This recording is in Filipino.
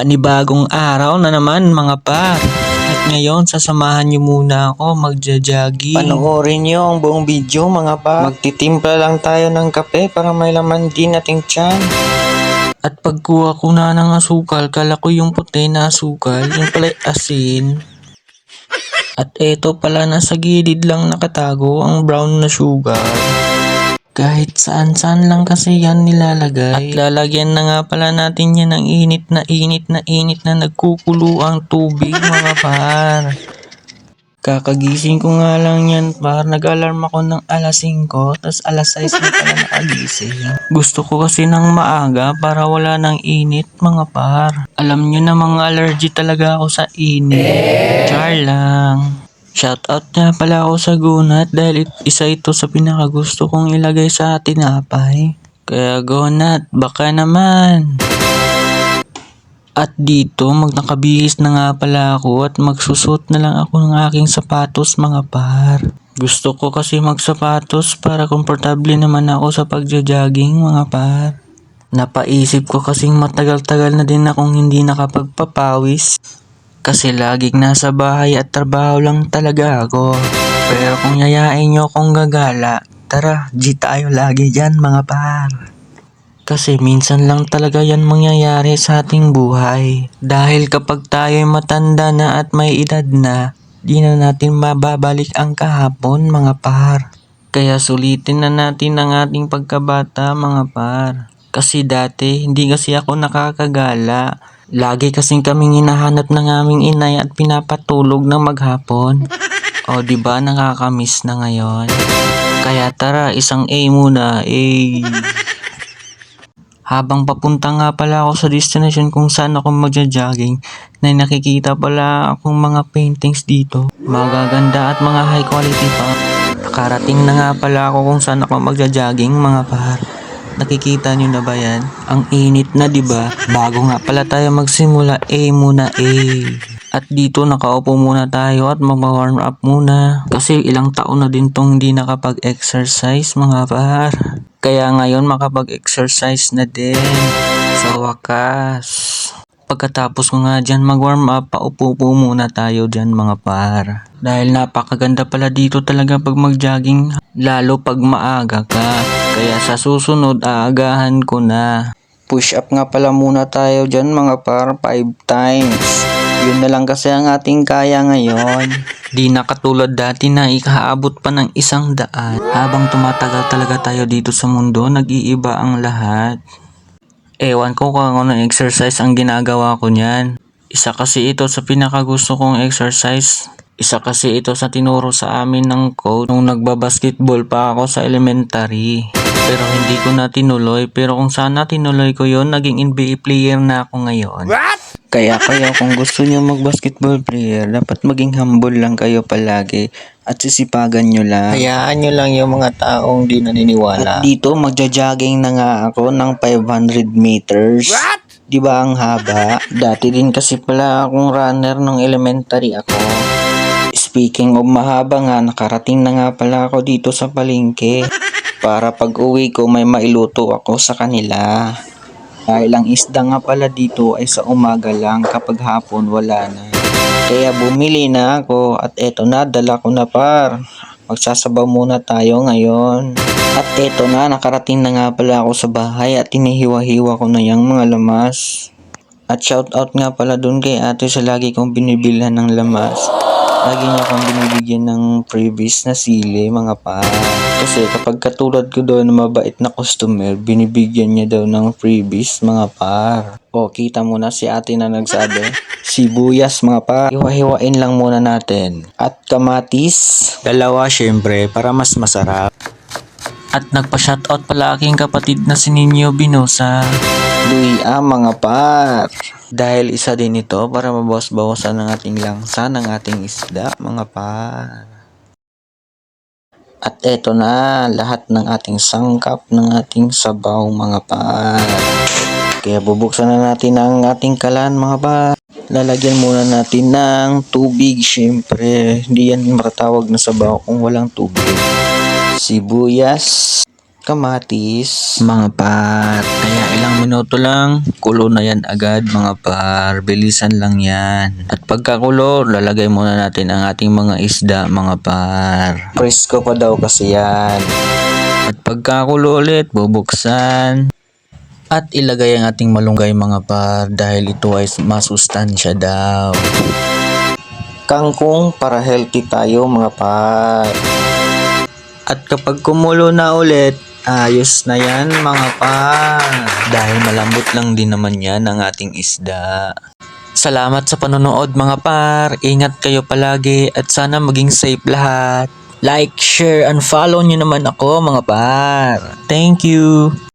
Panibagong araw na naman mga par. At ngayon sasamahan niyo muna ako magja-jogging. Panoorin niyo ang buong video mga par. Magtitimpla lang tayo ng kape para may laman din nating tiyan. At pagkuha ko na ng asukal, kala ko yung puti na asukal, yung pala asin. At eto pala nasa gilid lang nakatago ang brown na sugar. Kahit saan-saan lang kasi yan nilalagay. At lalagyan na nga pala natin yan ng init na nagkukulo ang tubig mga par. Kakagising ko nga lang yan par. Nag-alarm ako ng alas 5, tas alas 6 na pala nakagising. Gusto ko kasi ng maaga para wala ng init mga par. Alam nyo na mga allergy talaga ako sa init. Char lang. Shoutout nga pala ako sa Gunat dahil isa ito sa pinakagusto kong ilagay sa tinapay. Kaya Gunat, baka naman. At dito nakabihis na nga pala ako at magsusot na lang ako ng aking sapatos mga par. Gusto ko kasi magsapatos para komportable naman ako sa pagja-jogging mga par. Napaisip ko kasing matagal-tagal na din akong hindi nakapagpapawis. Kasi laging nasa bahay at trabaho lang talaga ako. Pero kung yayain nyo akong gagala, tara, G tayo lagi dyan mga par. Kasi minsan lang talaga yan mangyayari sa ating buhay. Dahil kapag tayo'y matanda na at may edad na, di na natin mababalik ang kahapon mga par. Kaya sulitin na natin ang ating pagkabata mga par. Kasi dati, hindi kasi ako nakakagala. Lagi kasing kaming hinahanap ng aming inay at pinapatulog ng maghapon. O diba nakakamiss na ngayon? Kaya tara, isang A muna, A. Habang papunta nga pala ako sa destination kung saan ako magja-jogging, na nakikita pala akong mga paintings dito. Magaganda at mga high quality pa. Nakarating na nga pala ako kung saan ako magja-jogging mga par. Nakikita nyo na ba yan? Ang init na diba? Bago nga pala tayo magsimula, muna A. At dito nakaupo muna tayo at mag-warm up muna. Kasi ilang taon na din tong hindi nakapag-exercise mga par. Kaya ngayon makapag-exercise na din. Sa wakas. Pagkatapos ko nga dyan mag-warm up, paupo muna tayo dyan mga par. Dahil napakaganda pala dito talaga pag mag-jogging, lalo pag maaga ka. Kaya sa susunod, aagahan ko na. Push up nga pala muna tayo dyan mga par, 5 times. Yun na lang kasi ang ating kaya ngayon. Di na katulad dati na ikaabot pa ng 100. Habang tumatagal talaga tayo dito sa mundo, nag-iiba ang lahat. Ewan ko kung ano exercise ang ginagawa ko niyan. Isa kasi ito sa pinakagusto kong exercise. Isa kasi ito sa tinuro sa amin ng coach nung nagbabasketball pa ako sa elementary. Pero hindi ko na tinuloy. Pero kung sana tinuloy ko yon, naging NBA player na ako ngayon. What? Kaya kung gusto niyo mag-basketball player, dapat maging humble lang kayo palagi at sisipagan nyo lang. Hayaan nyo lang yung mga taong di naniniwala. At dito magja-jogging na nga ako ng 500 meters. What? Diba ang haba? Dati din kasi pala akong runner nung elementary ako. Speaking of mahaba nga, nakarating na nga pala ako dito sa palengke. Para pag uwi ko may mailuto ako sa kanila. Dahil ang isda nga pala dito ay sa umaga lang, kapag hapon wala na. Kaya bumili na ako at eto na, dala ko na par. Magsasabaw muna tayo ngayon. At eto na, nakarating na nga pala ako sa bahay at hinihiwa-hiwa ko na yung mga lamas. At shoutout nga pala dun kay ate sa lagi kong binibilhan ng lamas. Lagi niya akong binibigyan ng freebies na sili mga pa. Kasi kapag katulad ko daw na mabait na customer, binibigyan niya daw ng freebies mga par. O kita mo na si ate na nagsabi. Sibuyas mga par. Hiwa-hiwain lang muna natin. At kamatis. Dalawa syempre para mas masarap. At nagpa-shoutout pala aking kapatid na si Nino Binosa. Luya mga par. Dahil isa din ito para mabawas-bawasan ng ating langsa ng ating isda mga par. At eto na lahat ng ating sangkap ng ating sabaw mga par. Kaya bubuksan na natin ang ating kalan mga par. Lalagyan muna natin ng tubig syempre. Hindi yan matatawag na sabaw kung walang tubig. Sibuyas, kamatis, mga par. Kaya ilang minuto lang, kulo na yan agad mga par. Bilisan lang yan. At pagkakulo, lalagay muna natin ang ating mga isda mga par. Presko pa daw kasi yan. At pagkakulo ulit, bubuksan. At ilagay ang ating malunggay mga par dahil ito ay masustansya daw. Kangkong para healthy tayo mga par. At kapag kumulo na ulit, ayos na yan mga par. Dahil malambot lang din naman yan ang ating isda. Salamat sa panonood mga par. Ingat kayo palagi at sana maging safe lahat. Like, share, and follow nyo naman ako mga par. Thank you!